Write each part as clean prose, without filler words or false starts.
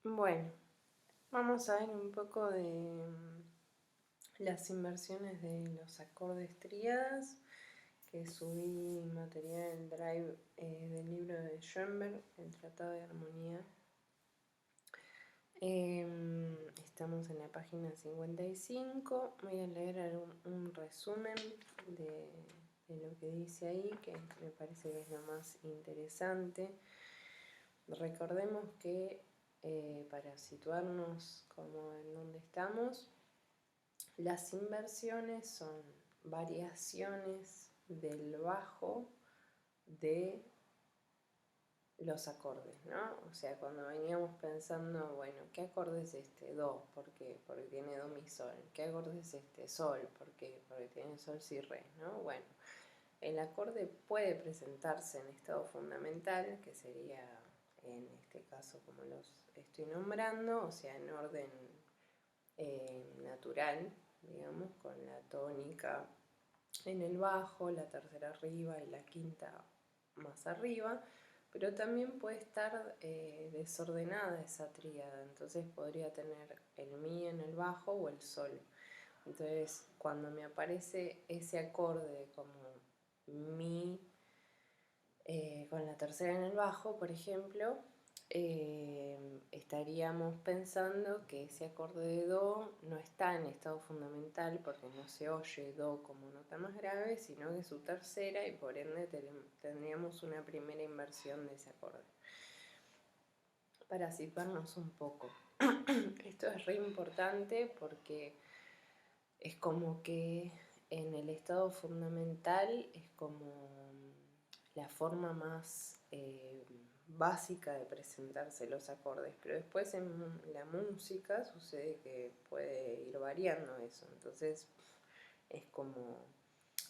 Bueno, vamos a ver un poco de las inversiones de los acordes tríadas, que subí material en Drive del libro de Schoenberg, El Tratado de Armonía. Estamos en la página 55. Voy a leer un resumen de lo que dice ahí, que me parece que es lo más interesante. Recordemos que para situarnos como en donde estamos, las inversiones son variaciones del bajo de los acordes, ¿no? O sea, cuando veníamos pensando, bueno, ¿qué acorde es este? Do, ¿por qué? Porque tiene do, mi, sol. ¿Qué acorde es este? Sol, ¿por qué? Porque tiene sol, si, re, ¿no? Bueno, el acorde puede presentarse en estado fundamental, que sería en este caso como los estoy nombrando, o sea, en orden natural, digamos, con la tónica en el bajo, la tercera arriba y la quinta más arriba, pero también puede estar desordenada esa tríada, entonces podría tener el mi en el bajo o el sol. Entonces, cuando me aparece ese acorde como mi con la tercera en el bajo, por ejemplo, estaríamos pensando que ese acorde de do no está en estado fundamental porque no se oye do como nota más grave, sino que es su tercera y por ende tendríamos una primera inversión de ese acorde. Para situarnos un poco, esto es re importante porque es como que en el estado fundamental es como la forma más básica de presentarse los acordes, pero después en la música sucede que puede ir variando eso, entonces es como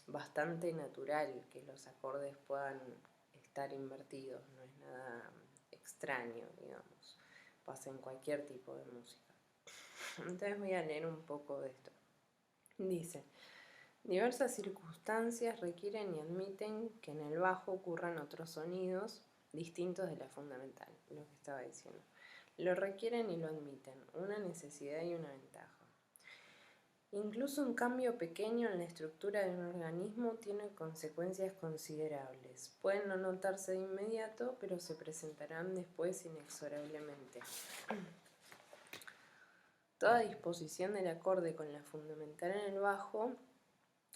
bastante natural que los acordes puedan estar invertidos, no es nada extraño, digamos, pasa en cualquier tipo de música. Entonces voy a leer un poco de esto. Dice: diversas circunstancias requieren y admiten que en el bajo ocurran otros sonidos distintos de la fundamental, lo que estaba diciendo. Lo requieren y lo admiten, una necesidad y una ventaja. Incluso un cambio pequeño en la estructura de un organismo tiene consecuencias considerables. Pueden no notarse de inmediato, pero se presentarán después inexorablemente. Toda disposición del acorde con la fundamental en el bajo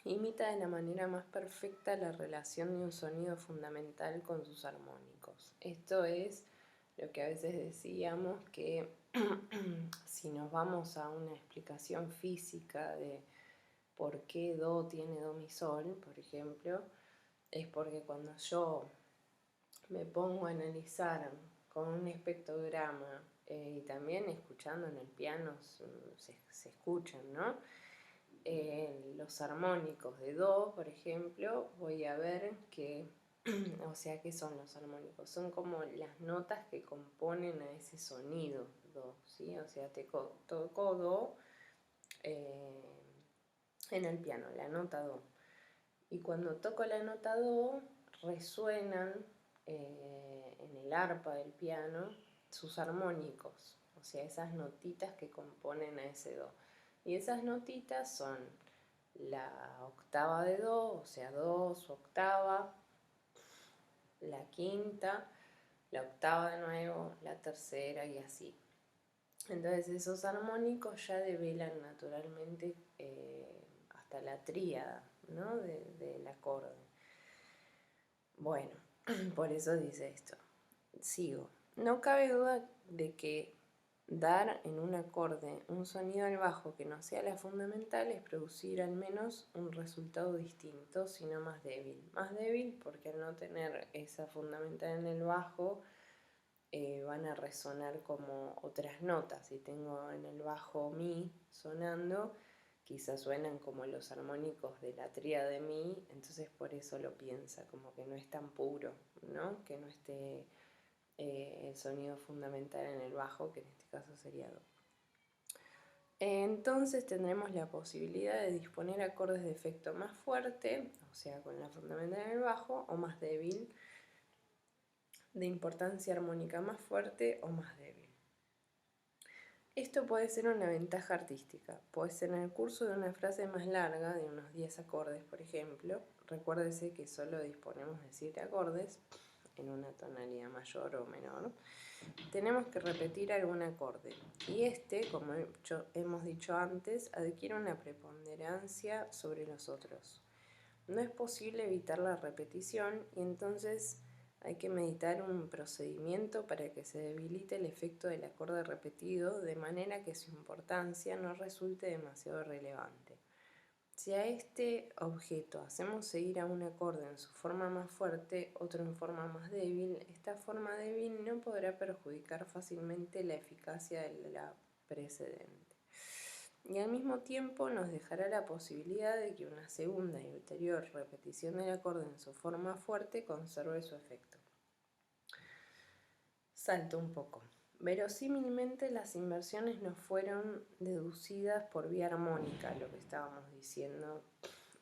imita de la manera más perfecta la relación de un sonido fundamental con sus armónicos. Esto es lo que a veces decíamos que si nos vamos a una explicación física de por qué do tiene do mi sol, por ejemplo, es porque cuando yo me pongo a analizar con un espectrograma y también escuchando en el piano se escuchan, ¿no? Los armónicos de do, por ejemplo, voy a ver que, o sea, ¿qué son los armónicos? Son como las notas que componen a ese sonido do, ¿sí? O sea, toco do en el piano, la nota do. Y cuando toco la nota do, resuenan en el arpa del piano sus armónicos, o sea, esas notitas que componen a ese do. Y esas notitas son la octava de do, o sea, do, su octava, la quinta, la octava de nuevo, la tercera y así. Entonces esos armónicos ya develan naturalmente hasta la tríada, ¿no? del acorde. Bueno, por eso dice esto. Sigo. No cabe duda de que dar en un acorde un sonido al bajo que no sea la fundamental es producir al menos un resultado distinto, sino más débil. Más débil porque al no tener esa fundamental en el bajo van a resonar como otras notas. Si tengo en el bajo mi sonando, quizás suenan como los armónicos de la tríada de mi, entonces por eso lo piensa, como que no es tan puro, ¿no? Que no esté el sonido fundamental en el bajo, que en este caso sería do. Entonces tendremos la posibilidad de disponer acordes de efecto más fuerte, o sea, con la fundamental en el bajo, o más débil, de importancia armónica más fuerte o más débil. Esto puede ser una ventaja artística, pues en el curso de una frase más larga, de unos 10 acordes por ejemplo, recuérdese que solo disponemos de 7 acordes, en una tonalidad mayor o menor, tenemos que repetir algún acorde. Y este, como hemos dicho antes, adquiere una preponderancia sobre los otros. No es posible evitar la repetición y entonces hay que meditar un procedimiento para que se debilite el efecto del acorde repetido de manera que su importancia no resulte demasiado relevante. Si a este objeto hacemos seguir a un acorde en su forma más fuerte, otro en forma más débil, esta forma débil no podrá perjudicar fácilmente la eficacia de la precedente. Y al mismo tiempo nos dejará la posibilidad de que una segunda y ulterior repetición del acorde en su forma fuerte conserve su efecto. Salto un poco. Verosímilmente las inversiones no fueron deducidas por vía armónica, lo que estábamos diciendo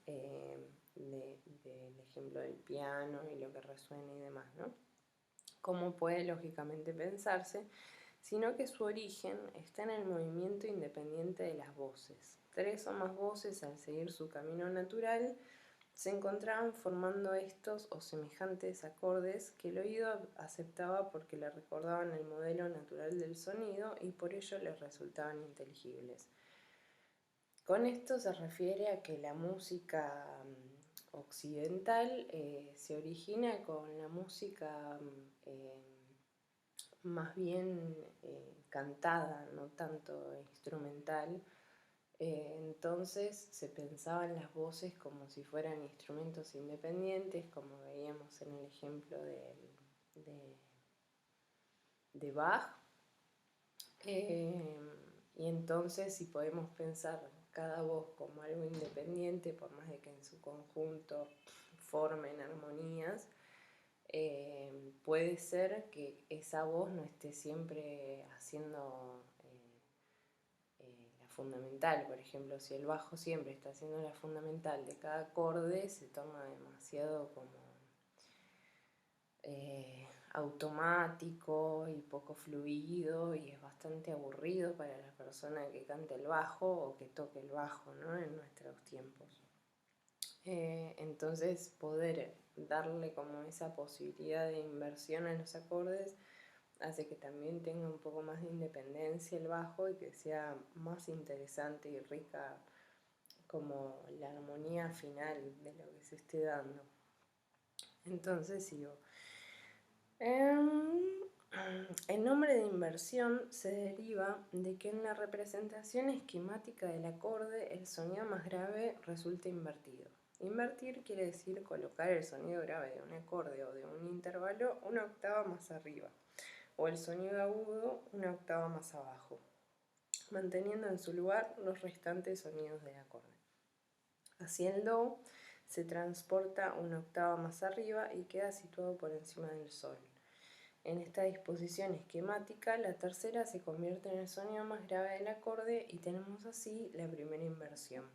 del ejemplo del piano y lo que resuena y demás, ¿no? Como puede lógicamente pensarse, sino que su origen está en el movimiento independiente de las voces. 3 o más voces, al seguir su camino natural, se encontraban formando estos o semejantes acordes que el oído aceptaba porque le recordaban el modelo natural del sonido y por ello le resultaban inteligibles. Con esto se refiere a que la música occidental se origina con la música más bien cantada, no tanto instrumental. Entonces se pensaban las voces como si fueran instrumentos independientes, como veíamos en el ejemplo de Bach. Y entonces si podemos pensar cada voz como algo independiente, por más de que en su conjunto formen armonías, puede ser que esa voz no esté siempre haciendo la fundamental. Por ejemplo, si el bajo siempre está haciendo la fundamental de cada acorde, se toma demasiado como automático y poco fluido y es bastante aburrido para la persona que cante el bajo o que toque el bajo, ¿no? En nuestros tiempos. Entonces poder darle como esa posibilidad de inversión a los acordes hace que también tenga un poco más de independencia el bajo y que sea más interesante y rica como la armonía final de lo que se esté dando. Entonces sigo. El nombre de inversión se deriva de que en la representación esquemática del acorde el sonido más grave resulta invertido. Invertir quiere decir colocar el sonido grave de un acorde o de un intervalo una octava más arriba, o el sonido agudo una octava más abajo, manteniendo en su lugar los restantes sonidos del acorde. Así el do se transporta una octava más arriba y queda situado por encima del sol. En esta disposición esquemática, la tercera se convierte en el sonido más grave del acorde y tenemos así la primera inversión.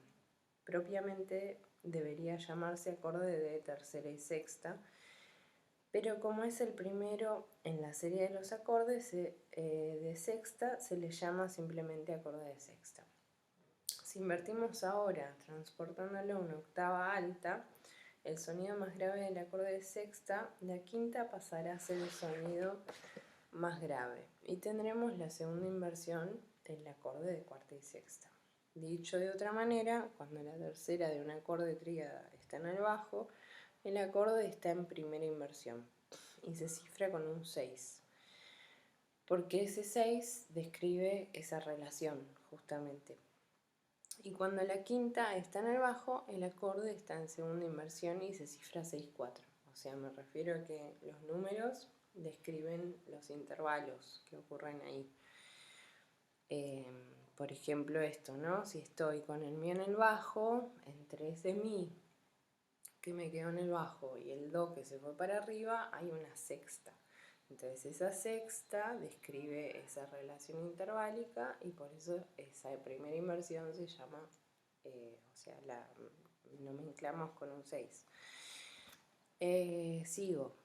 Propiamente debería llamarse acorde de tercera y sexta, pero como es el primero en la serie de los acordes de sexta, se le llama simplemente acorde de sexta. Si invertimos ahora, transportándolo a una octava alta, el sonido más grave del acorde de sexta, la quinta pasará a ser el sonido más grave y tendremos la segunda inversión del acorde de cuarta y sexta. Dicho de otra manera, cuando la tercera de un acorde tríada está en el bajo, el acorde está en primera inversión y se cifra con un 6, porque ese 6 describe esa relación justamente. Y cuando la quinta está en el bajo, el acorde está en segunda inversión y se cifra 6-4. O sea, me refiero a que los números describen los intervalos que ocurren ahí. Por ejemplo esto, ¿no? Si estoy con el mi en el bajo, entre ese mi que me quedó en el bajo y el do que se fue para arriba, hay una sexta. Entonces esa sexta describe esa relación interválica y por eso esa primera inversión se llama, o sea, la nomenclamos con un 6. Sigo.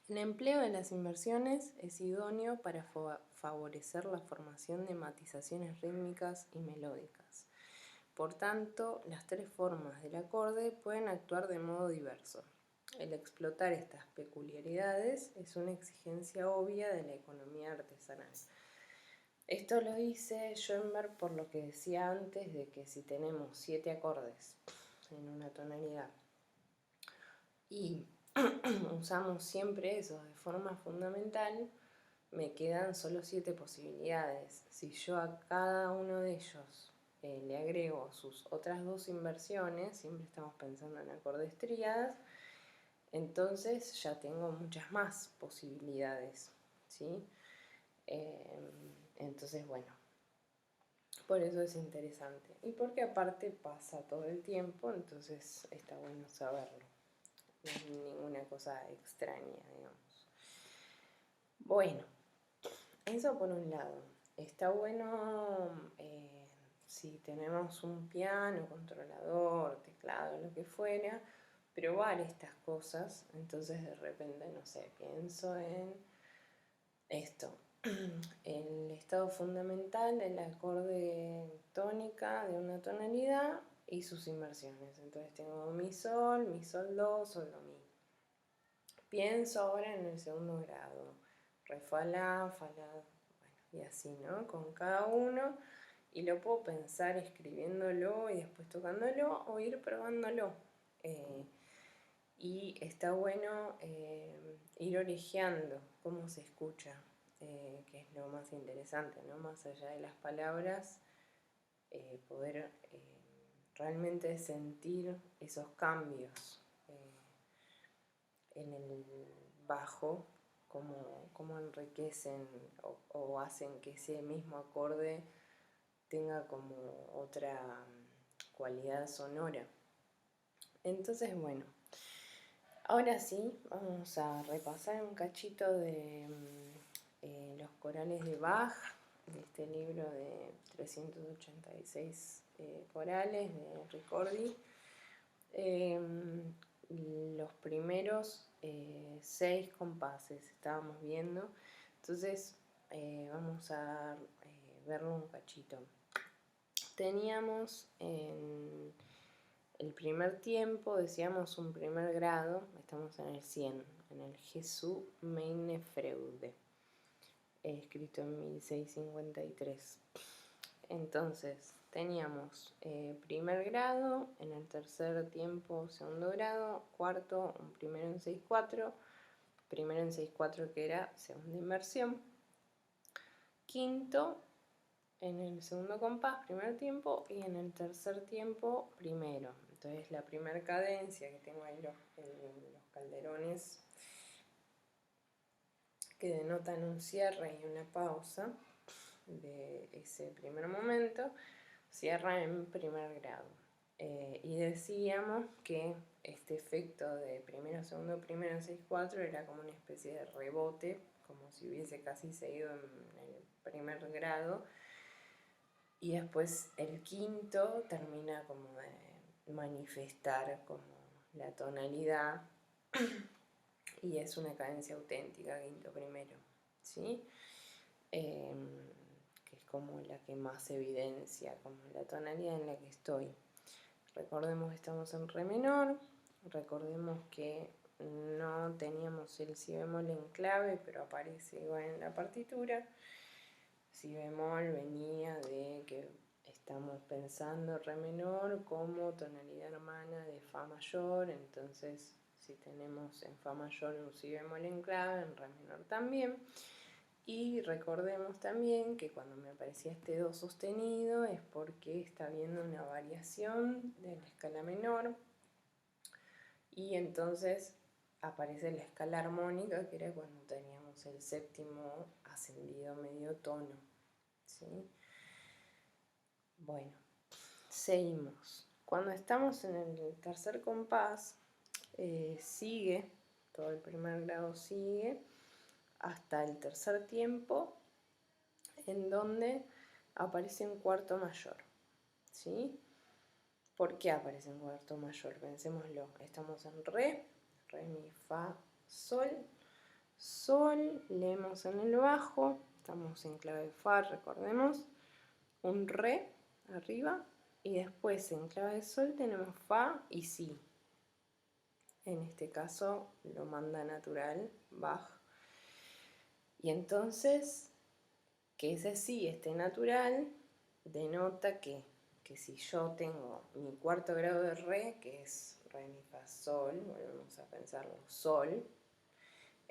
El empleo de las inversiones es idóneo para favorecer la formación de matizaciones rítmicas y melódicas. Por tanto, las tres formas del acorde pueden actuar de modo diverso. El explotar estas peculiaridades es una exigencia obvia de la economía artesanal. Esto lo dice Schoenberg por lo que decía antes de que si tenemos 7 acordes en una tonalidad y usamos siempre esos de forma fundamental, me quedan solo 7 posibilidades. Si yo a cada uno de ellos le agrego sus otras 2 inversiones, siempre estamos pensando en acordes tríadas, entonces ya tengo muchas más posibilidades, ¿sí? Entonces, bueno, por eso es interesante. Y porque aparte pasa todo el tiempo, entonces está bueno saberlo. No es ninguna cosa extraña, digamos. Bueno, eso por un lado. Está bueno si tenemos un piano, controlador, teclado, lo que fuera, probar estas cosas. Entonces de repente, no sé, pienso en esto. El estado fundamental del acorde tónica de una tonalidad y sus inversiones. Entonces tengo mi sol 2, sol, do, mi. Pienso ahora en el segundo grado, re, fa, la, bueno, y así, ¿no? Con cada uno, y lo puedo pensar escribiéndolo y después tocándolo o ir probándolo. Y está bueno ir orejeando cómo se escucha, que es lo más interesante, ¿no? Más allá de las palabras, poder realmente sentir esos cambios en el bajo, cómo enriquecen o hacen que ese mismo acorde tenga como otra cualidad sonora. Entonces, bueno, ahora sí, vamos a repasar un cachito de los corales de Bach, de este libro de 386 corales de Ricordi. Los primeros 6 compases estábamos viendo, entonces vamos a verlo un cachito. Teníamos en el primer tiempo, decíamos un primer grado, estamos en el 100, en el Jesús meine Freude, escrito en 1653. Entonces teníamos primer grado, en el tercer tiempo segundo grado, cuarto un primero en 6/4, primero en 6/4 que era segunda inversión, quinto en el segundo compás, primer tiempo, y en el tercer tiempo, primero. Entonces la primera cadencia que tengo ahí los calderones que denotan un cierre y una pausa de ese primer momento, cierra en primer grado. Y decíamos que este efecto de primero, segundo, primero en 6/4 era como una especie de rebote, como si hubiese casi seguido en el primer grado, y después el quinto termina como de manifestar como la tonalidad y es una cadencia auténtica, quinto primero, ¿sí? Que es como la que más evidencia, como la tonalidad en la que estoy. Recordemos que estamos en re menor, recordemos que no teníamos el si bemol en clave, pero aparece igual en la partitura. Si bemol venía de que estamos pensando re menor como tonalidad hermana de fa mayor, entonces si tenemos en fa mayor un si bemol en clave, en re menor también. Y recordemos también que cuando me aparecía este do sostenido es porque está habiendo una variación de la escala menor y entonces aparece la escala armónica, que era cuando teníamos el séptimo ascendido medio tono, ¿sí? Bueno, seguimos. Cuando estamos en el tercer compás, sigue, todo el primer grado sigue, hasta el tercer tiempo, en donde aparece un cuarto mayor, ¿sí? ¿Por qué aparece un cuarto mayor? Pensémoslo, estamos en re, mi, fa, sol, sol, leemos en el bajo, estamos en clave fa, recordemos, un re arriba, y después en clave de sol tenemos fa y si. En este caso lo manda natural, Bach. Y entonces, que ese si esté natural, denota que si yo tengo mi cuarto grado de re, que es re, mi, fa, sol, volvemos a pensarlo, sol,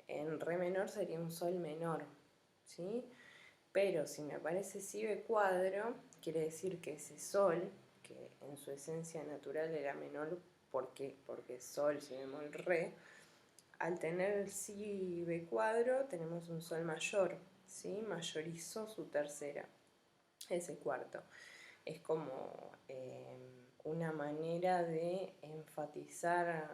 en re menor sería un sol menor, ¿sí? Pero si me aparece si be cuadro, quiere decir que ese sol, que en su esencia natural era menor, porque sol, si bemol, re, al tener el si be cuadro tenemos un sol mayor, ¿sí? Mayorizó su tercera, ese cuarto. Es como una manera de enfatizar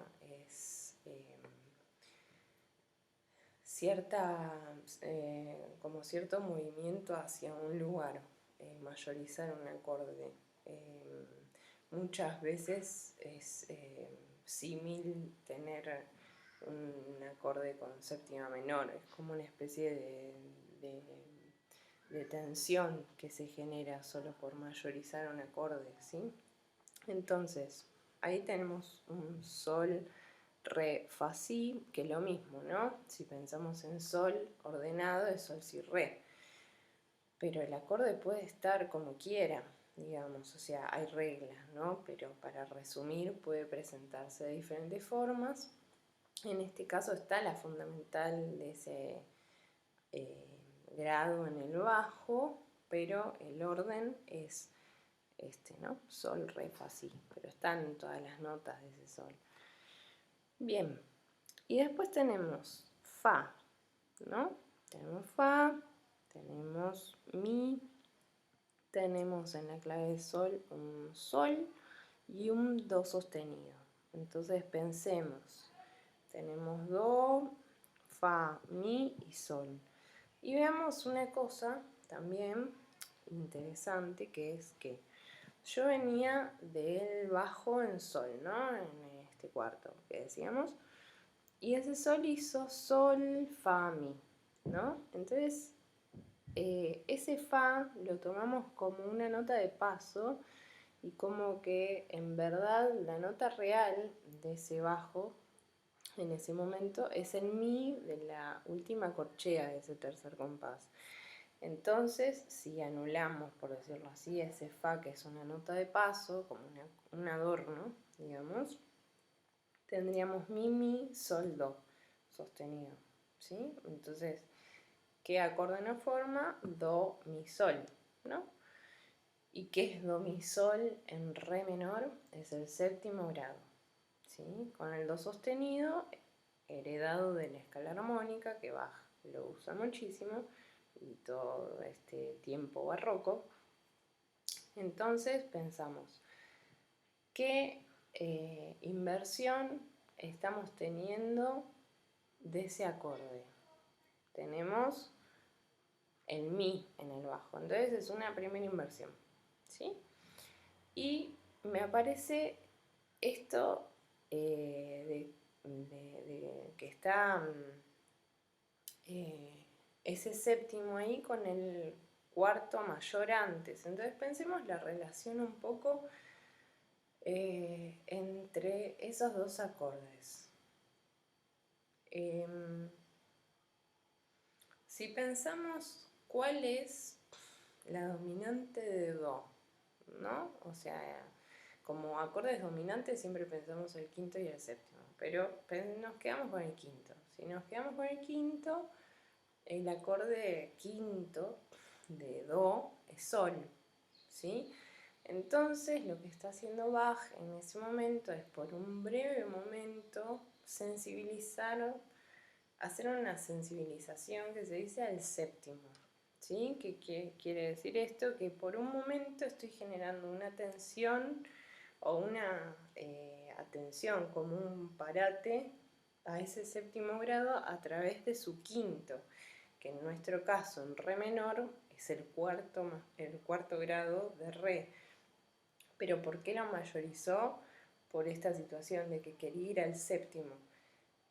como cierto movimiento hacia un lugar, mayorizar un acorde. Muchas veces es símil tener un acorde con séptima menor, es como una especie de tensión que se genera solo por mayorizar un acorde, ¿sí? Entonces, ahí tenemos un sol, re, fa, si, que es lo mismo, ¿no? Si pensamos en sol ordenado es sol, si, re. Pero el acorde puede estar como quiera, digamos, o sea, hay reglas, ¿no? Pero para resumir puede presentarse de diferentes formas. En este caso está la fundamental de ese grado en el bajo, pero el orden es ¿no? Sol, re, fa, si, pero están todas las notas de ese sol. Bien, y después tenemos fa, ¿no? Tenemos fa, tenemos mi, tenemos en la clave de sol un sol y un do sostenido. Entonces pensemos, tenemos do, fa, mi y sol. Y veamos una cosa también interesante, que es que yo venía del bajo en sol, ¿no? En este cuarto que decíamos. Y ese sol hizo sol, fa, mi, ¿no? Entonces, ese fa lo tomamos como una nota de paso y como que en verdad la nota real de ese bajo en ese momento es el mi de la última corchea de ese tercer compás. Entonces, si anulamos, por decirlo así, ese fa, que es una nota de paso, como un adorno, digamos, tendríamos mi, mi, sol, do, sostenido, ¿sí? Entonces, ¿qué acorde nos forma? Do, mi, sol, ¿no? ¿Y qué es do, mi, sol en re menor? Es el séptimo grado, ¿sí? Con el do sostenido, heredado de la escala armónica, que Bach lo usa muchísimo, y todo este tiempo barroco. Entonces pensamos, ¿qué inversión estamos teniendo de ese acorde? Tenemos el mi en el bajo, entonces es una primera inversión, ¿sí? Y me aparece esto que está ese séptimo ahí con el cuarto mayor antes. Entonces pensemos la relación un poco entre esos dos acordes. Si pensamos cuál es la dominante de do, ¿no? O sea, como acordes dominantes siempre pensamos el quinto y el séptimo, pero nos quedamos con el quinto. Si nos quedamos con el quinto, el acorde quinto de do es sol, ¿sí? Entonces lo que está haciendo Bach en ese momento es por un breve momento hacer una sensibilización que se dice al séptimo, ¿sí? ¿Qué quiere decir esto? Que por un momento estoy generando una tensión o una atención como un parate a ese séptimo grado a través de su quinto, que en nuestro caso en re menor es el cuarto grado de re. Pero ¿por qué lo mayorizó? Por esta situación de que quería ir al séptimo.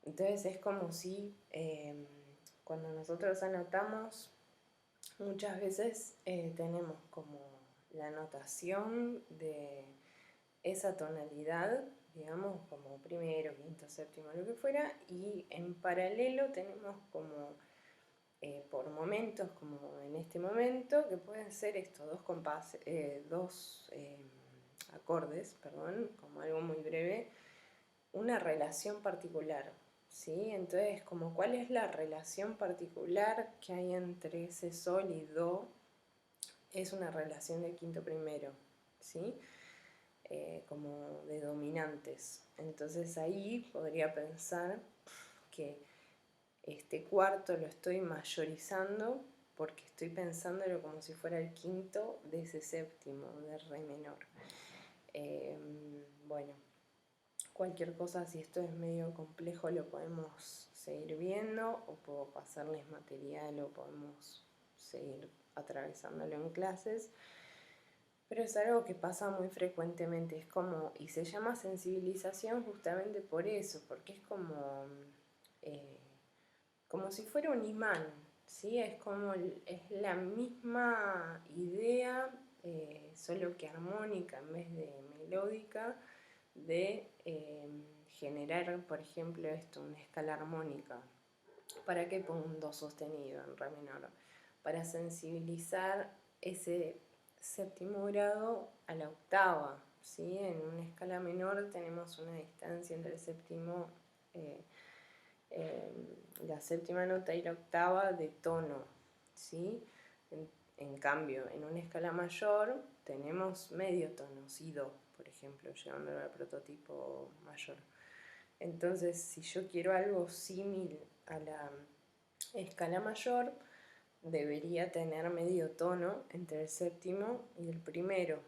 Entonces es como si cuando nosotros anotamos, muchas veces tenemos como la notación de esa tonalidad, digamos, como primero, quinto, séptimo, lo que fuera, y en paralelo tenemos como por momentos, como en este momento, que pueden ser estos dos compases, dos acordes, perdón, como algo muy breve, una relación particular, ¿sí? Entonces, como cuál es la relación particular que hay entre ese sol y do, es una relación de quinto primero, ¿sí? Como de dominantes. Entonces ahí podría pensar que este cuarto lo estoy mayorizando porque estoy pensándolo como si fuera el quinto de ese séptimo, de re menor. Bueno, cualquier cosa, si esto es medio complejo, lo podemos seguir viendo o puedo pasarles material o podemos seguir atravesándolo en clases. Pero es algo que pasa muy frecuentemente, es como, y se llama sensibilización justamente por eso, porque es como si fuera un imán, ¿sí? Es como, es la misma idea, solo que armónica en vez de melódica, de generar, por ejemplo, esto, una escala armónica. ¿Para qué pongo un do sostenido en re menor? Para sensibilizar ese séptimo grado a la octava, ¿sí? En una escala menor tenemos una distancia entre el séptimo, la séptima nota y la octava de tono, ¿sí? En cambio, en una escala mayor tenemos medio tono, si do, por ejemplo, llevándolo al prototipo mayor. Entonces, si yo quiero algo similar a la escala mayor, debería tener medio tono entre el séptimo y el primero,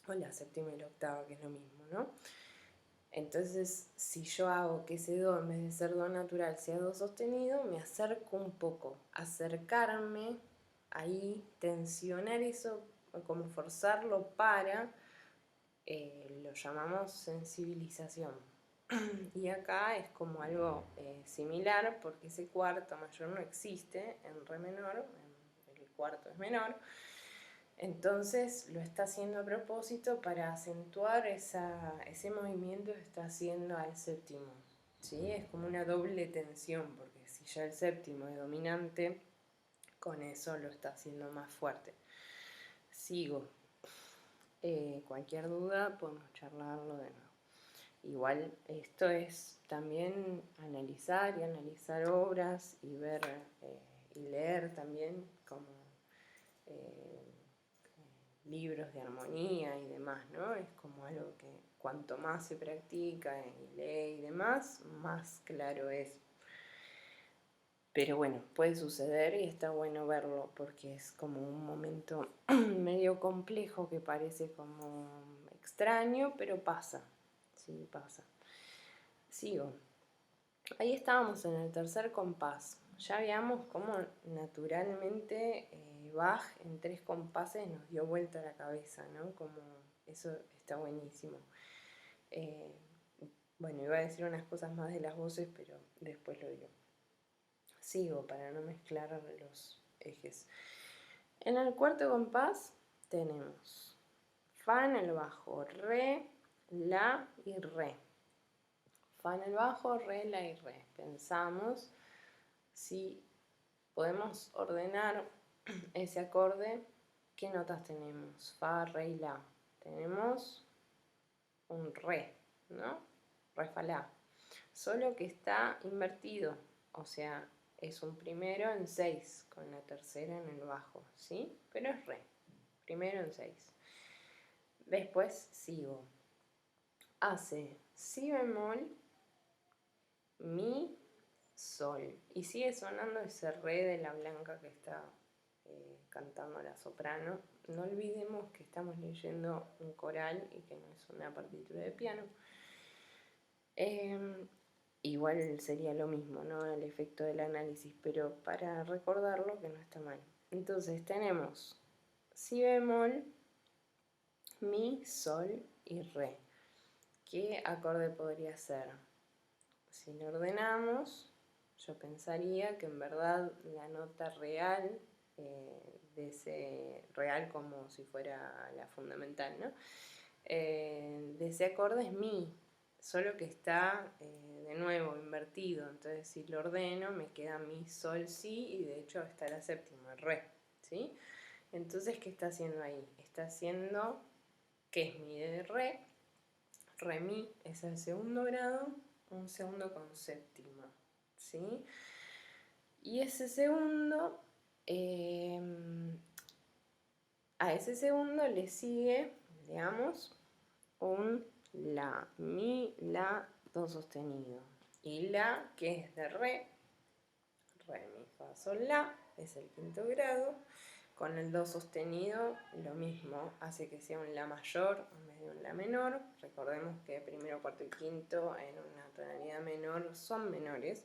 o la séptima y la octava, que es lo mismo, ¿no? Entonces, si yo hago que ese do, en vez de ser do natural, sea do sostenido, me acerco un poco. Acercarme, ahí, tensionar eso, como forzarlo para, lo llamamos sensibilización. Y acá es como algo similar, porque ese cuarto mayor no existe en re menor, el cuarto es menor. Entonces lo está haciendo a propósito para acentuar ese movimiento que está haciendo al séptimo, ¿sí? Es como una doble tensión, porque si ya el séptimo es dominante, con eso lo está haciendo más fuerte. Sigo. Cualquier duda podemos charlarlo de nuevo. Igual esto es también analizar y analizar obras y ver y leer también como libros de armonía y demás, ¿no? Es como algo que cuanto más se practica y lee y demás, más claro es. Pero bueno, puede suceder y está bueno verlo porque es como un momento medio complejo que parece como extraño, pero pasa, sí, pasa. Sigo. Ahí estábamos en el tercer compás. Ya veamos cómo naturalmente Bach en 3 compases nos dio vuelta a la cabeza, ¿no? Como eso está buenísimo. Bueno, iba a decir unas cosas más de las voces, pero después lo digo. Sigo para no mezclar los ejes. En el cuarto compás tenemos Fa en el bajo, Re, La y Re. Fa en el bajo, Re, La y Re. Pensamos si podemos ordenar ese acorde, ¿qué notas tenemos? Fa, Re y La. Tenemos un Re, ¿no? Re, Fa, La. Solo que está invertido, o sea, es un primero en 6, con la tercera en el bajo, ¿sí? Pero es Re, primero en 6. Después sigo. Hace Si bemol, Mi, Sol. Y sigue sonando ese Re de la Blanca que está cantando la soprano. No olvidemos que estamos leyendo un coral y que no es una partitura de piano. Igual sería lo mismo, ¿no? El efecto del análisis, pero para recordarlo que no está mal. Entonces tenemos Si bemol, Mi, Sol y Re. ¿Qué acorde podría ser? Si lo ordenamos, Yo pensaría que en verdad la nota real, de ese real como si fuera la fundamental, ¿no? De ese acorde es mi, solo que está de nuevo invertido. Entonces si lo ordeno me queda mi, sol, si, y de hecho está la séptima, re, ¿sí? Entonces, ¿qué está haciendo ahí? Está haciendo que es mi de re, re, mi es el segundo grado, un segundo con séptima, ¿sí? Y ese segundo, a ese segundo le sigue, digamos, un la, mi, la, do sostenido. Y la, que es de re, re, mi, fa, sol, la, es el quinto grado. Con el do sostenido lo mismo, hace que sea un la mayor en vez de un la menor. Recordemos que primero, cuarto y quinto en una tonalidad menor son menores.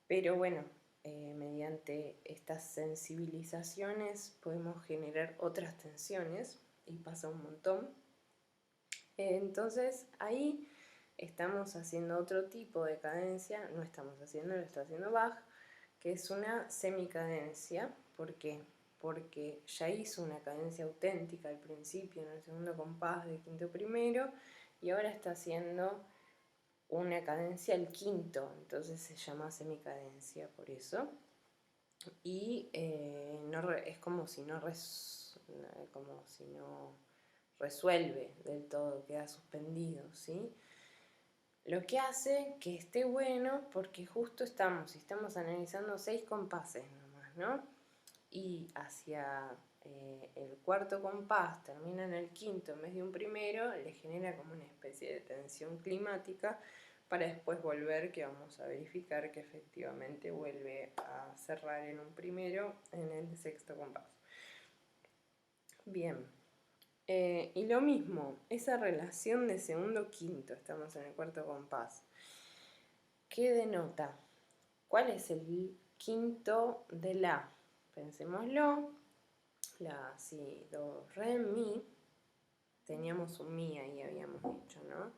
Pero bueno, mediante estas sensibilizaciones podemos generar otras tensiones y pasa un montón. Entonces ahí estamos haciendo otro tipo de cadencia, no estamos haciendo, lo está haciendo Bach, que es una semicadencia. ¿Por qué? Porque ya hizo una cadencia auténtica al principio en el segundo compás de quinto primero y ahora está haciendo una cadencia al quinto, entonces se llama semicadencia por eso. Y no es como si no resuelve del todo, queda suspendido, ¿sí? Lo que hace que esté bueno porque justo estamos analizando 6 compases nomás, ¿no? Y hacia el cuarto compás termina en el quinto en vez de un primero, le genera como una especie de tensión climática para después volver, que vamos a verificar que efectivamente vuelve a cerrar en un primero en el sexto compás. Bien, y lo mismo, esa relación de segundo-quinto, estamos en el cuarto compás. ¿Qué denota? ¿Cuál es el quinto de la? Pensémoslo. La, si, do, re, mi. Teníamos un mi ahí, habíamos dicho, ¿no?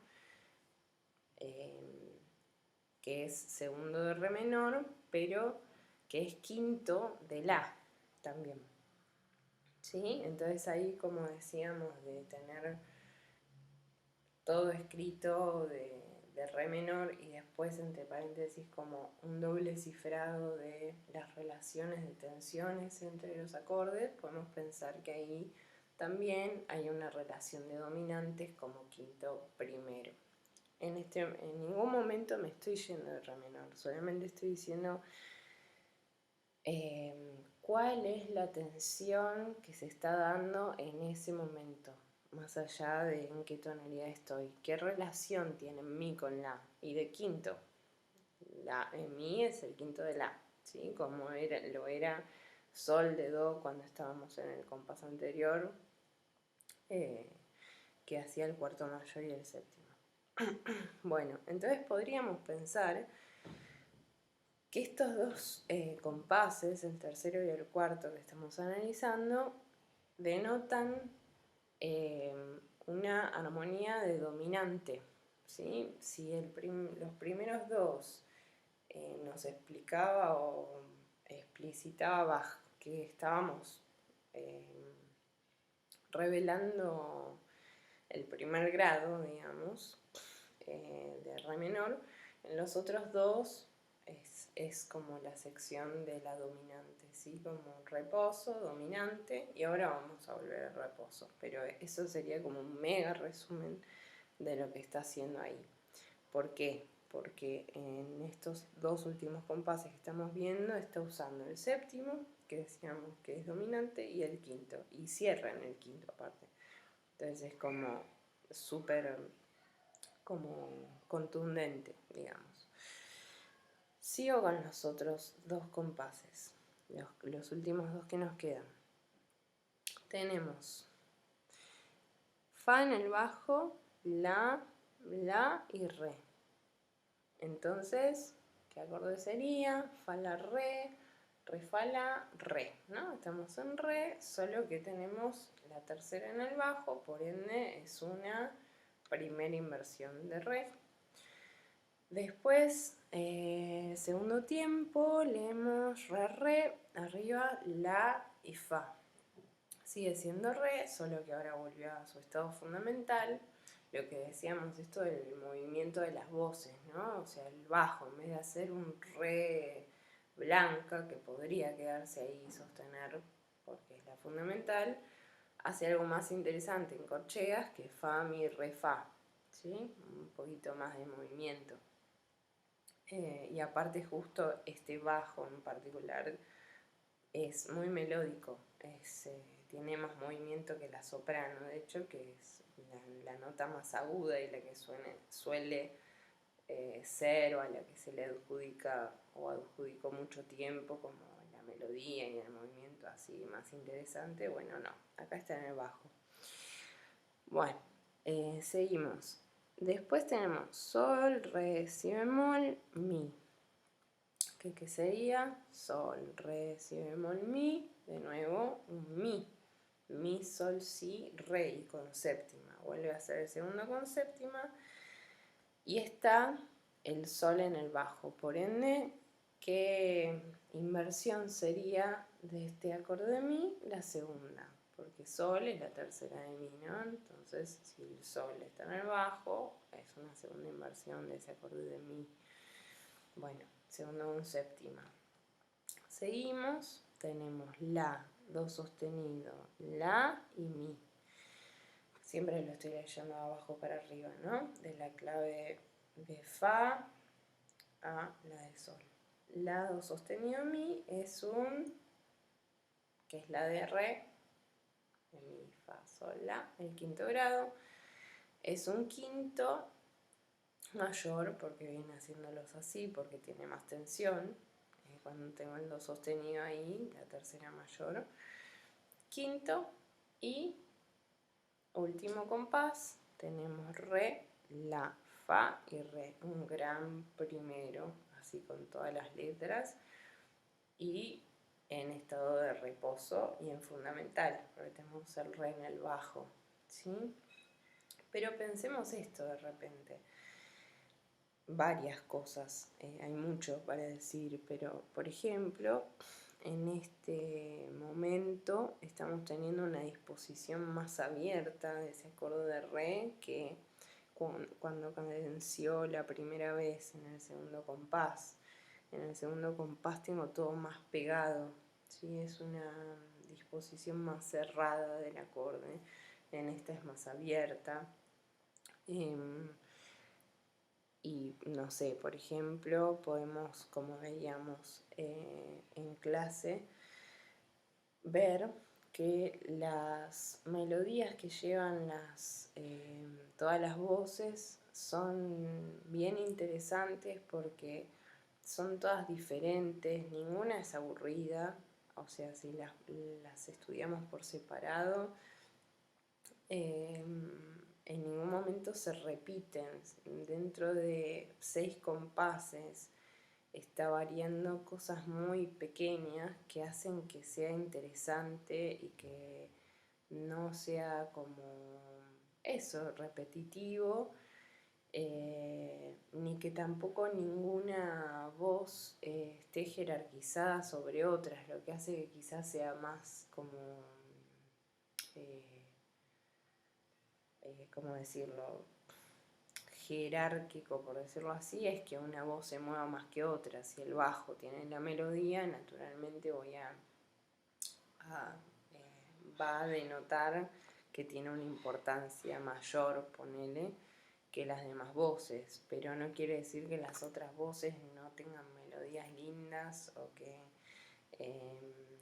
Que es segundo de re menor, pero que es quinto de la también. ¿Sí? Entonces ahí, como decíamos, de tener todo escrito de re menor y después entre paréntesis como un doble cifrado de las relaciones de tensiones entre los acordes, podemos pensar que ahí también hay una relación de dominantes como quinto primero. En ningún momento me estoy yendo de re menor, solamente estoy diciendo cuál es la tensión que se está dando en ese momento, más allá de en qué tonalidad estoy, qué relación tiene mi con la, y de quinto. La en mi es el quinto de la, ¿sí? Como lo era sol de do cuando estábamos en el compás anterior, que hacía el cuarto mayor y el séptimo. Bueno, entonces podríamos pensar que estos dos compases, el tercero y el cuarto que estamos analizando, denotan una armonía de dominante, ¿sí? Si los primeros dos nos explicaba o explicitaba Bach que estábamos revelando el primer grado, digamos, de re menor, en los otros dos es como la sección de la dominante, ¿sí? Como reposo, dominante, y ahora vamos a volver al reposo, pero eso sería como un mega resumen de lo que está haciendo ahí. ¿Por qué? Porque en estos dos últimos compases que estamos viendo está usando el séptimo, que decíamos que es dominante, y el quinto, y cierra en el quinto aparte. Entonces es como súper como contundente, digamos. Sigo con los otros dos compases, los últimos dos que nos quedan. Tenemos fa en el bajo, la y re. Entonces, ¿qué acorde sería? Fa, la, re, fa, la, re, ¿no? Estamos en re, solo que tenemos la tercera en el bajo, por ende es una primera inversión de re. Después, segundo tiempo, leemos re, re, arriba la y fa. Sigue siendo re, solo que ahora volvió a su estado fundamental. Lo que decíamos, esto del movimiento de las voces, ¿no? O sea, el bajo, en vez de hacer un re blanca, que podría quedarse ahí y sostener, porque es la fundamental, hace algo más interesante en corcheas que fa, mi, re, fa, ¿sí? Un poquito más de movimiento. Y aparte justo este bajo en particular es muy melódico, tiene más movimiento que la soprano, de hecho, que es la nota más aguda y la que suele ser, o a la que se le adjudica o adjudicó mucho tiempo como la melodía y el movimiento así más interesante. Bueno, no, acá está en el bajo. Bueno, seguimos. Después tenemos sol, re, si bemol, mi. ¿Qué sería? Sol, re, si bemol, mi. De nuevo, un mi. Mi, sol, si, re y con séptima. Vuelve a ser el segundo con séptima. Y está el sol en el bajo. Por ende, ¿qué inversión sería de este acorde de mi? La segunda. Porque sol es la tercera de mi, ¿no? Entonces, si el sol está en el bajo, es una segunda inversión de ese acorde de mi. Bueno, segundo con séptima. Seguimos, tenemos la, do sostenido, la y mi. Siempre lo estoy leyendo de abajo para arriba, ¿no? De la clave de fa a la de sol. La, do sostenido, mi es que es la de re, de mi, fa, sol, la, el quinto grado. Es un quinto mayor porque viene haciéndolos así, porque tiene más tensión. Cuando tengo el do sostenido ahí, la tercera mayor. Quinto y último compás, tenemos re, la, fa y re. Un gran primero, así con todas las letras. Y en estado de reposo y en fundamental, porque tenemos el re en el bajo, ¿sí? Pero pensemos esto de repente. Varias cosas, hay mucho para decir, pero por ejemplo, en este momento estamos teniendo una disposición más abierta de ese acorde de re que cuando cadenció la primera vez en el segundo compás. En el segundo compás tengo todo más pegado, ¿sí? Es una disposición más cerrada del acorde. En esta es más abierta. Y no sé, por ejemplo, podemos, como veíamos en clase, ver que las melodías que llevan todas las voces son bien interesantes porque son todas diferentes, ninguna es aburrida, o sea, si las estudiamos por separado, en ningún momento se repiten. Dentro de 6 compases está variando cosas muy pequeñas que hacen que sea interesante y que no sea como eso, repetitivo, ni que tampoco ninguna voz esté jerarquizada sobre otras, lo que hace que quizás sea más como, ¿cómo decirlo?, jerárquico, por decirlo así, es que una voz se mueva más que otra. Si el bajo tiene la melodía, naturalmente va a denotar que tiene una importancia mayor, ponele, que las demás voces, pero no quiere decir que las otras voces no tengan melodías lindas o que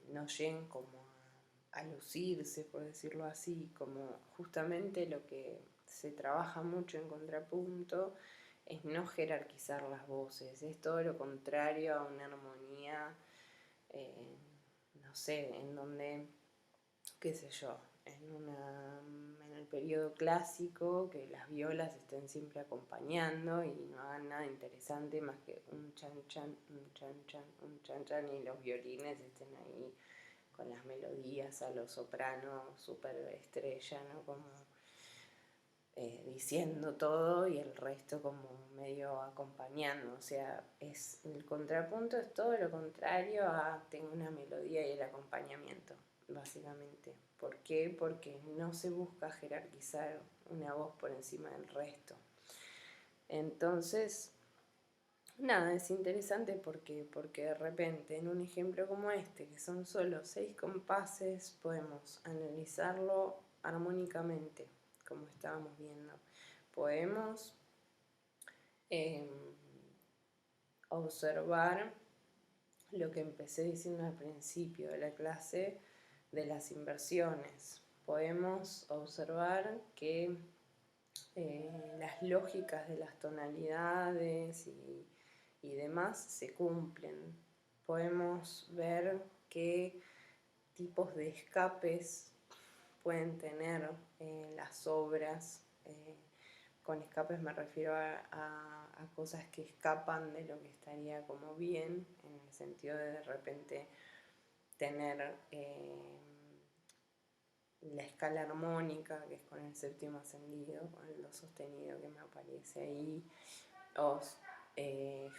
no lleguen como a lucirse, por decirlo así, como justamente lo que se trabaja mucho en contrapunto es no jerarquizar las voces, es todo lo contrario a una armonía, no sé, en donde, qué sé yo, en el periodo clásico, que las violas estén siempre acompañando y no hagan nada interesante más que un chan chan, un chan chan, un chan chan, y los violines estén ahí con las melodías a lo soprano, super estrella, ¿no? Como diciendo todo y el resto como medio acompañando. O sea, el contrapunto es todo lo contrario a tengo una melodía y el acompañamiento, básicamente. ¿Por qué? Porque no se busca jerarquizar una voz por encima del resto. Entonces, nada, es interesante porque de repente en un ejemplo como este, que son solo 6 compases, podemos analizarlo armónicamente, como estábamos viendo. Podemos observar lo que empecé diciendo al principio de la clase de las inversiones. Podemos observar que las lógicas de las tonalidades y demás se cumplen. Podemos ver qué tipos de escapes pueden tener las obras. Con escapes me refiero a cosas que escapan de lo que estaría como bien, en el sentido de repente tener la escala armónica, que es con el séptimo ascendido, con el do sostenido que me aparece ahí, o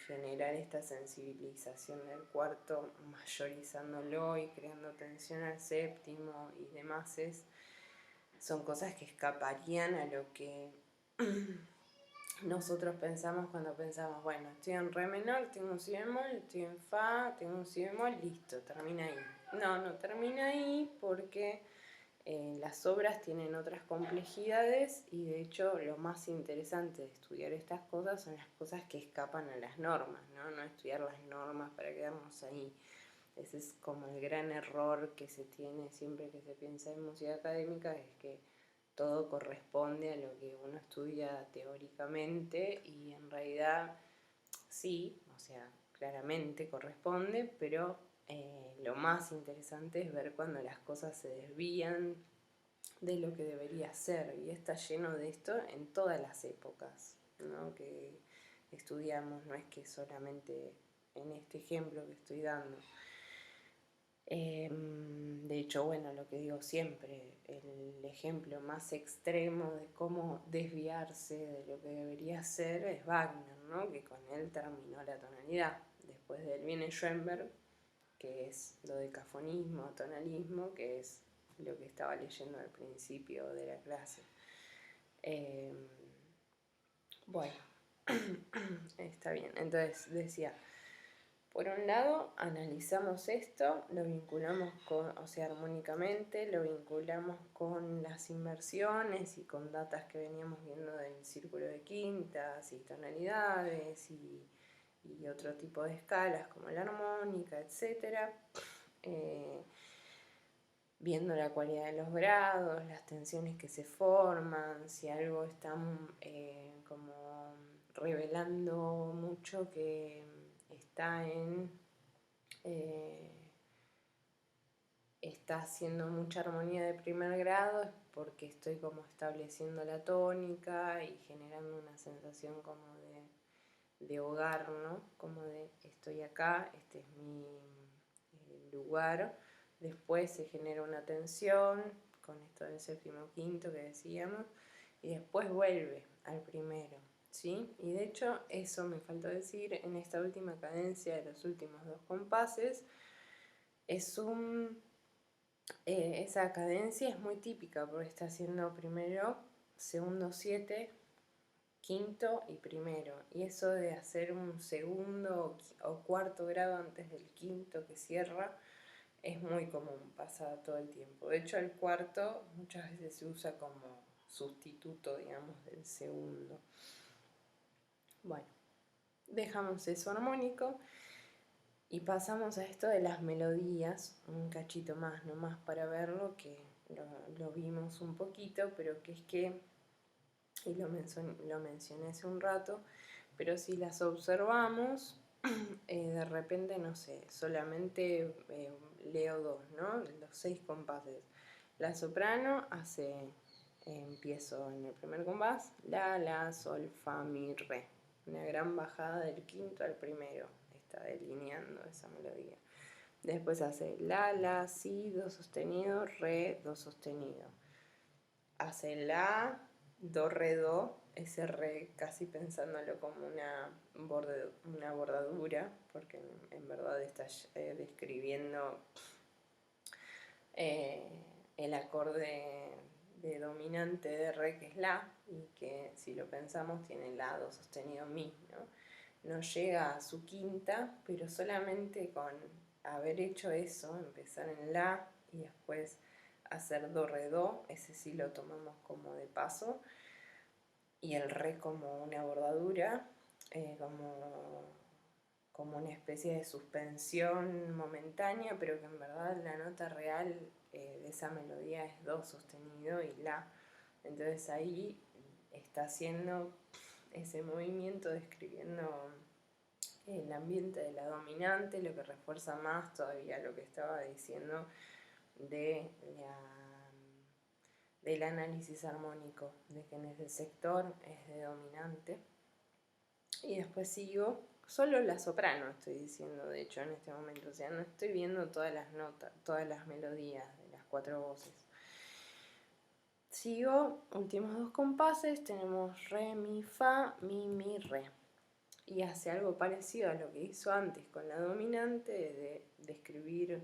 generar esta sensibilización del cuarto, mayorizándolo y creando tensión al séptimo y demás, son cosas que escaparían a lo que nosotros pensamos cuando pensamos, bueno, estoy en re menor, tengo un si bemol, estoy en fa, tengo un si bemol, listo, termina ahí. No termina ahí porque las obras tienen otras complejidades y de hecho lo más interesante de estudiar estas cosas son las cosas que escapan a las normas, no estudiar las normas para quedarnos ahí. Ese es como el gran error que se tiene siempre que se piensa en música académica, es que todo corresponde a lo que uno estudia teóricamente y en realidad sí, o sea, claramente corresponde, pero lo más interesante es ver cuando las cosas se desvían de lo que debería ser, y está lleno de esto en todas las épocas, ¿no?, que estudiamos, no es que solamente en este ejemplo que estoy dando. De hecho, bueno, lo que digo siempre, el ejemplo más extremo de cómo desviarse de lo que debería ser es Wagner, ¿no?, que con él terminó la tonalidad. Después de él viene Schoenberg, que es lo de cafonismo, tonalismo, que es lo que estaba leyendo al principio de la clase. Bueno, está bien. Entonces decía, por un lado analizamos esto, lo vinculamos con, o sea, armónicamente, lo vinculamos con las inversiones y con datas que veníamos viendo del círculo de quintas y tonalidades y otro tipo de escalas como la armónica, etc. Viendo la cualidad de los grados, las tensiones que se forman, si algo está como revelando mucho que está está haciendo mucha armonía de primer grado, es porque estoy como estableciendo la tónica y generando una sensación como de hogar, ¿no? Como de estoy acá, este es mi lugar. Después se genera una tensión con esto del séptimo quinto que decíamos, y después vuelve al primero, ¿sí? Y de hecho, eso me faltó decir, en esta última cadencia de los últimos 2 compases, esa cadencia es muy típica porque está haciendo primero, segundo 7, quinto y primero. Y eso de hacer un segundo o cuarto grado antes del quinto que cierra es muy común, pasa todo el tiempo. De hecho, el cuarto muchas veces se usa como sustituto, digamos, del segundo. Bueno, dejamos eso armónico y pasamos a esto de las melodías, un cachito más nomás para verlo, que lo vimos un poquito, pero que es que, y lo mencioné hace un rato, pero si las observamos, de repente, no sé, solamente leo 2, ¿no? Los 6 compases. La soprano empiezo en el primer compás, la, sol, fa, mi, re. Una gran bajada del quinto al primero, está delineando esa melodía. Después hace la, si, do sostenido, re, do sostenido. Hace la, do, re, do, ese re casi pensándolo como una bordadura, porque en verdad está describiendo el acorde de dominante de re, que es la, y que si lo pensamos tiene la, do sostenido, mi, ¿no? No llega a su quinta, pero solamente con haber hecho eso, empezar en la y después hacer do, re, do, ese sí lo tomamos como de paso, y el re como una bordadura, como una especie de suspensión momentánea, pero que en verdad la nota real de esa melodía es do sostenido y la. Entonces ahí está haciendo ese movimiento describiendo el ambiente de la dominante, lo que refuerza más todavía lo que estaba diciendo de del análisis armónico, de que en ese sector es de dominante. Y después sigo, solo la soprano estoy diciendo, de hecho, en este momento, o sea, no estoy viendo todas las notas, todas las melodías de las 4 voces. Sigo, últimos 2 compases, tenemos re, mi, fa, mi, re. Y hace algo parecido a lo que hizo antes con la dominante, de describir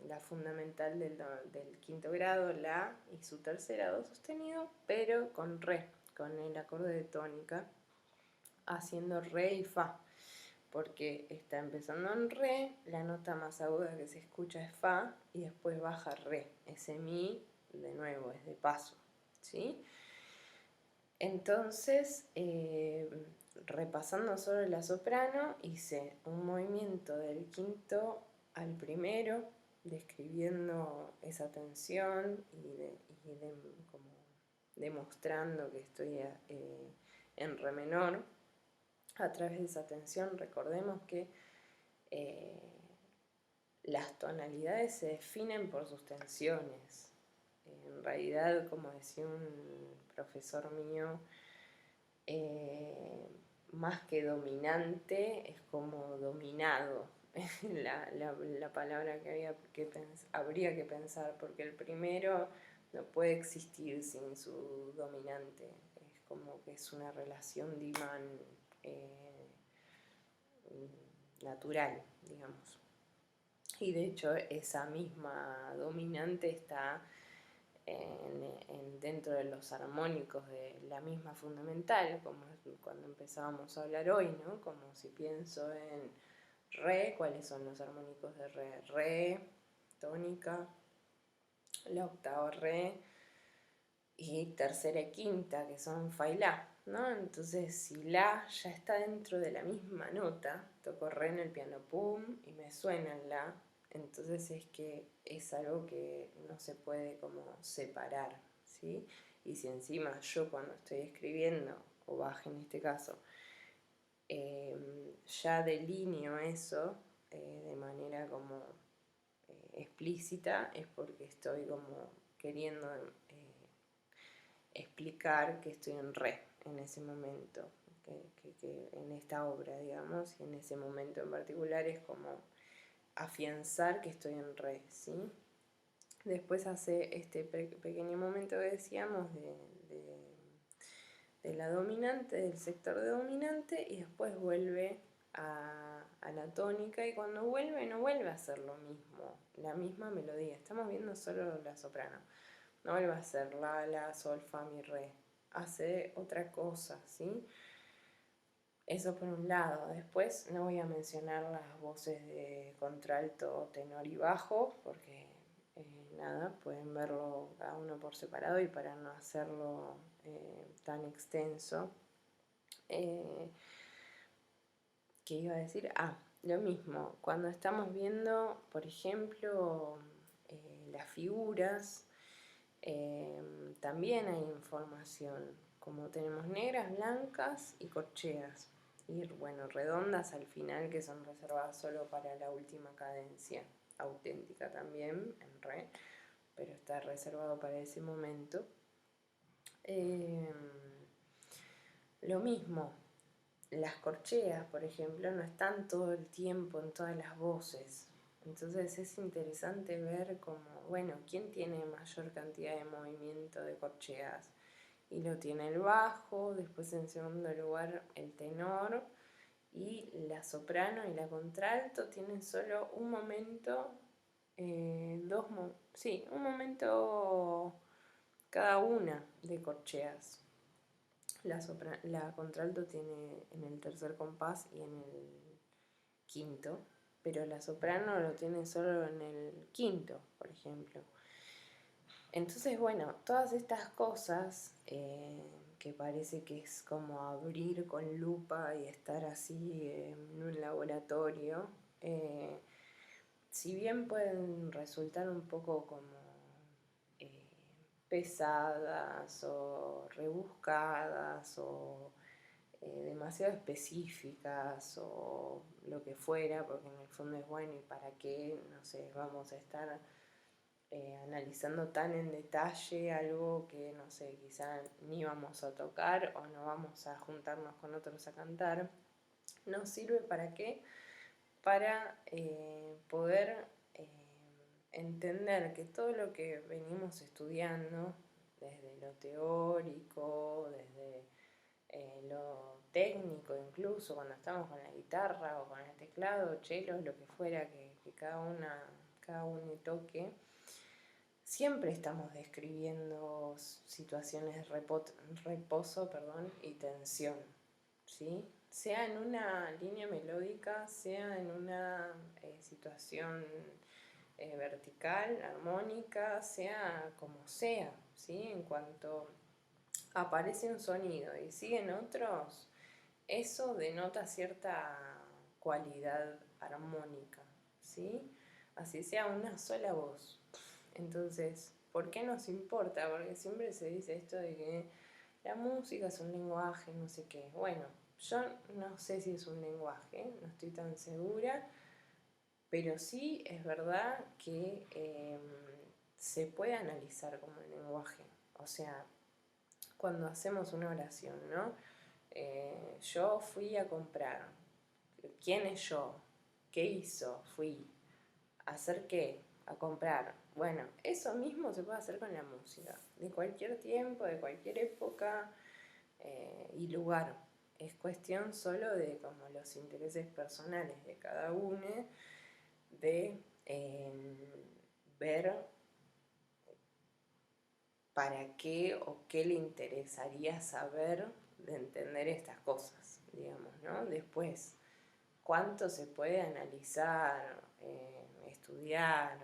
la fundamental del quinto grado, la, y su tercer grado sostenido, pero con re, con el acorde de tónica, haciendo re y fa, porque está empezando en re, la nota más aguda que se escucha es fa, y después baja re, ese mi, de nuevo, es de paso, ¿sí? Entonces, repasando solo la soprano, hice un movimiento del quinto al primero, describiendo esa tensión como demostrando que estoy en re menor. A través de esa tensión, recordemos que las tonalidades se definen por sus tensiones. En realidad, como decía un profesor mío, más que dominante, es como dominado. la palabra que habría que pensar, porque el primero no puede existir sin su dominante. Es como que es una relación de imán natural, digamos. Y de hecho esa misma dominante está dentro de los armónicos de la misma fundamental, como cuando empezábamos a hablar hoy, ¿no? Como si pienso en re, ¿cuáles son los armónicos de re? Re, tónica, la octava re y tercera y quinta, que son fa y la, ¿no? Entonces, si la ya está dentro de la misma nota, toco re en el piano, pum, y me suena el la, entonces es que es algo que no se puede como separar, ¿sí? Y si encima yo cuando estoy escribiendo, o Bach en este caso, ya delineo eso de manera como explícita, es porque estoy como queriendo explicar que estoy en re en ese momento, que en esta obra, digamos, y en ese momento en particular es como afianzar que estoy en re, ¿sí? Después hace este pequeño momento que decíamos de la dominante, del sector de dominante, y después vuelve a la tónica, y cuando vuelve no vuelve a ser lo mismo, la misma melodía, estamos viendo solo la soprano, no vuelve a ser la, sol, fa, mi, re, hace otra cosa, ¿sí? Eso por un lado. Después no voy a mencionar las voces de contralto, tenor y bajo, porque nada, pueden verlo cada uno por separado, y para no hacerlo tan extenso. ¿Qué iba a decir? Lo mismo, cuando estamos viendo, por ejemplo, las figuras, también hay información, como tenemos negras, blancas y corcheas, y bueno, redondas al final, que son reservadas solo para la última cadencia, auténtica también en re, pero está reservado para ese momento. Lo mismo, las corcheas, por ejemplo, no están todo el tiempo en todas las voces. Entonces es interesante ver cómo, bueno, quién tiene mayor cantidad de movimiento de corcheas. y lo tiene el bajo, después en segundo lugar el tenor, y la soprano y la contralto tienen solo un momento, un momento cada una de corcheas. La contralto tiene en el tercer compás y en el quinto, pero la soprano lo tiene solo en el quinto, por ejemplo. Entonces, bueno, todas estas cosas que parece que es como abrir con lupa y estar así en un laboratorio, si bien pueden resultar un poco como eh, pesadas o rebuscadas o demasiado específicas o lo que fuera, porque en el fondo es bueno y para qué, no sé, vamos a estar analizando tan en detalle algo que, no sé, quizá ni vamos a tocar o no vamos a juntarnos con otros a cantar. ¿Nos sirve para qué? Para poder entender que todo lo que venimos estudiando, desde lo teórico, desde lo técnico, incluso cuando estamos con la guitarra o con el teclado, chelos, lo que fuera que cada uno toque, siempre estamos describiendo situaciones de reposo, y tensión, ¿sí? Sea en una línea melódica, sea en una situación vertical, armónica, sea como sea, ¿sí? En cuanto aparece un sonido y siguen otros, eso denota cierta cualidad armónica, ¿sí? Así sea una sola voz. Entonces, ¿por qué nos importa? Porque siempre se dice esto de que la música es un lenguaje, no sé qué. Bueno, yo no sé si es un lenguaje, no estoy tan segura, pero sí es verdad que se puede analizar como lenguaje. O sea, cuando hacemos una oración, ¿no? Yo fui a comprar. ¿Quién es yo? ¿Qué hizo? Fui. ¿A hacer qué? A comprar. Bueno, eso mismo se puede hacer con la música. De cualquier tiempo, de cualquier época y lugar. Es cuestión solo de como los intereses personales de cada uno, de ver para qué o qué le interesaría saber de entender estas cosas, digamos, ¿no? Después, cuánto se puede analizar, estudiar,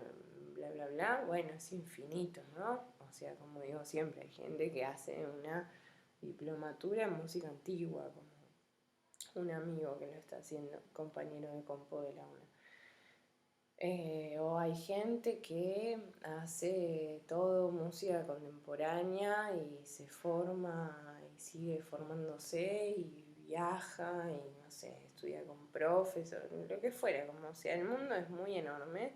bla, bla, bla, bueno, es infinito, ¿no? O sea, como digo siempre, hay gente que hace una diplomatura en música antigua, como un amigo que lo está haciendo, compañero de compo de la UNA. O hay gente que hace todo música contemporánea y se forma y sigue formándose y viaja y no sé, estudia con profes o lo que fuera, como sea, el mundo es muy enorme.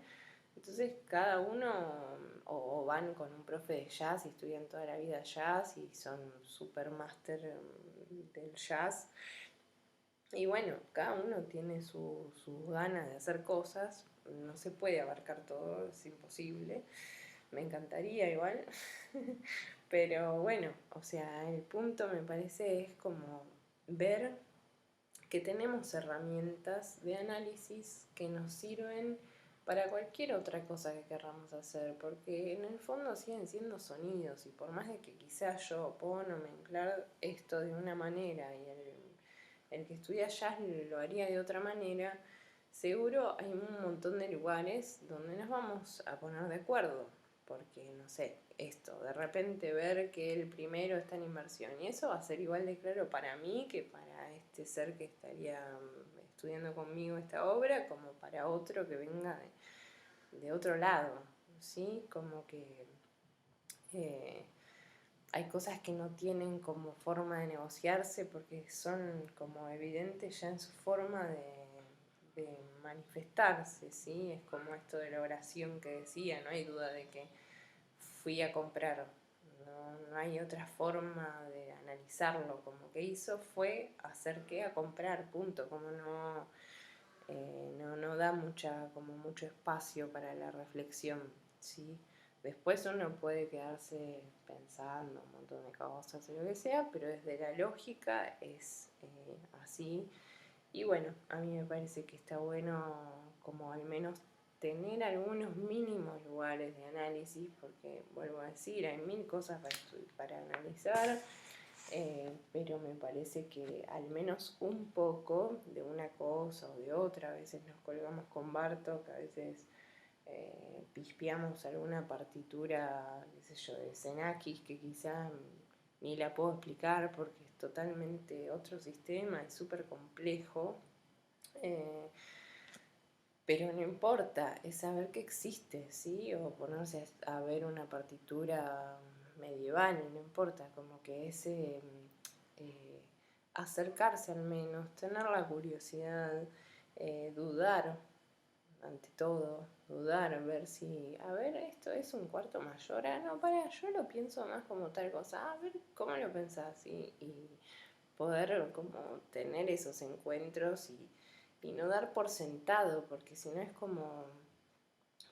Entonces cada uno o van con un profe de jazz y estudian toda la vida jazz y son super máster del jazz. Y bueno, cada uno tiene sus ganas de hacer cosas, no se puede abarcar todo, es imposible, me encantaría igual, pero bueno, o sea, el punto me parece es como ver que tenemos herramientas de análisis que nos sirven para cualquier otra cosa que querramos hacer, porque en el fondo siguen siendo sonidos y por más de que quizás yo puedo nomenclar esto de una manera y el que estudia jazz lo haría de otra manera, seguro hay un montón de lugares donde nos vamos a poner de acuerdo, porque no sé, esto, de repente ver que el primero está en inversión, y eso va a ser igual de claro para mí que para este ser que estaría estudiando conmigo esta obra, como para otro que venga de otro lado, ¿sí? Como que hay cosas que no tienen como forma de negociarse porque son como evidentes ya en su forma de manifestarse, ¿sí? Es como esto de la oración que decía, no hay duda de que fui a comprar, no hay otra forma de analizarlo, como que hizo fue hacer qué, a comprar, punto, como no da como mucho espacio para la reflexión, ¿sí? Después uno puede quedarse pensando un montón de cosas o lo que sea, pero desde la lógica es así. Y bueno, a mí me parece que está bueno como al menos tener algunos mínimos lugares de análisis, porque vuelvo a decir, hay mil cosas para analizar, pero me parece que al menos un poco de una cosa o de otra, a veces nos colgamos con Bartók, a veces pispiamos alguna partitura, qué sé yo, de Xenakis que quizá ni la puedo explicar porque es totalmente otro sistema, es súper complejo, eh, pero no importa, es saber que existe, ¿sí? O ponerse a ver una partitura medieval, no importa, como que ese acercarse al menos, tener la curiosidad, dudar ante todo, dudar, ver si, a ver, esto es un cuarto mayor, no, para, yo lo pienso más como tal cosa, a ver, ¿cómo lo pensás? Y poder como tener esos encuentros y no dar por sentado, porque si no es como,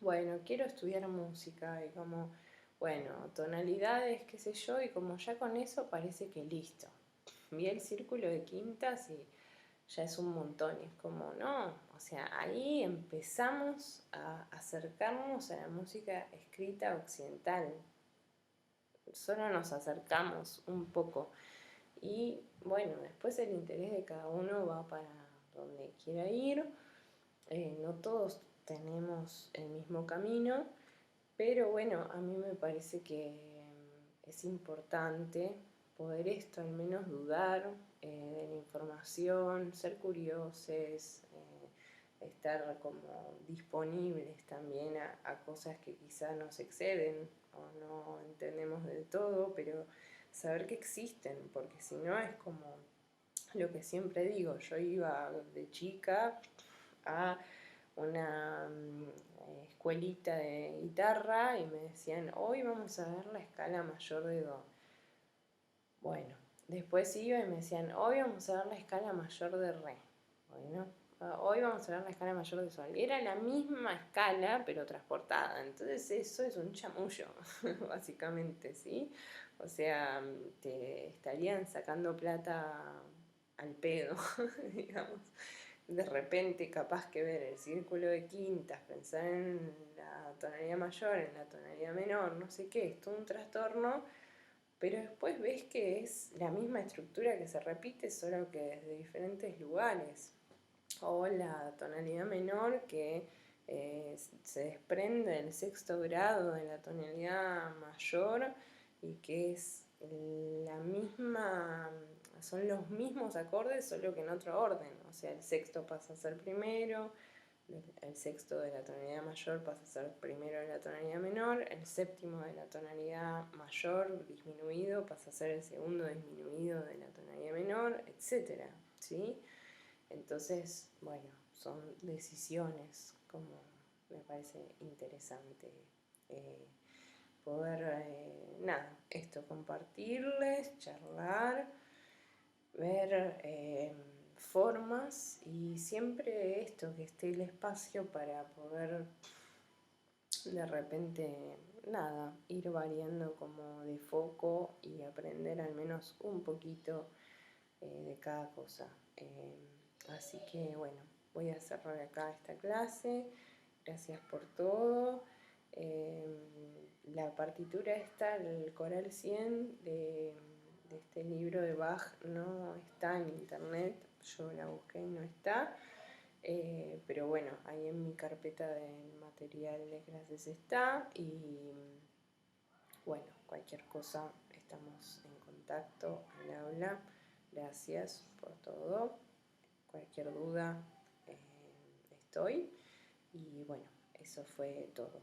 bueno, quiero estudiar música y como, bueno, tonalidades, qué sé yo, y como ya con eso parece que listo. Vi el círculo de quintas y ya es un montón, y es como, no, o sea, ahí empezamos a acercarnos a la música escrita occidental, solo nos acercamos un poco, y bueno, después el interés de cada uno va para donde quiera ir, no todos tenemos el mismo camino, pero bueno, a mí me parece que es importante poder esto, al menos dudar de la información, ser curiosos, estar como disponibles también a cosas que quizá nos exceden o no entendemos del todo, pero saber que existen, porque si no es como lo que siempre digo, yo iba de chica a una escuelita de guitarra y me decían, hoy vamos a ver la escala mayor de Do. Bueno, después iba y me decían, hoy vamos a ver la escala mayor de Re. Bueno, hoy vamos a ver la escala mayor de Sol. Era la misma escala, pero transportada. Entonces eso es un chamullo, básicamente, ¿sí? O sea, te estarían sacando plata al pedo, digamos. De repente capaz que ver el círculo de quintas, pensar en la tonalidad mayor, en la tonalidad menor, no sé qué, es todo un trastorno, pero después ves que es la misma estructura que se repite, solo que desde diferentes lugares. O la tonalidad menor que se desprende del sexto grado de la tonalidad mayor y que es la misma, son los mismos acordes, solo que en otro orden. O sea, el sexto pasa a ser primero, el sexto de la tonalidad mayor pasa a ser primero de la tonalidad menor, el séptimo de la tonalidad mayor disminuido pasa a ser el segundo disminuido de la tonalidad menor, etc. ¿Sí? Entonces, bueno, son decisiones, como me parece interesante poder, nada, esto, compartirles, charlar, ver formas y siempre esto, que esté el espacio para poder de repente, nada, ir variando como de foco y aprender al menos un poquito de cada cosa. Así que bueno, voy a cerrar acá esta clase. Gracias por todo. La partitura está, el coral 100 de este libro de Bach no está en internet. Yo la busqué y no está. Pero bueno, ahí en mi carpeta de material de clases está. Y bueno, cualquier cosa estamos en contacto al aula. Gracias por todo. Cualquier duda estoy. Y bueno, eso fue todo.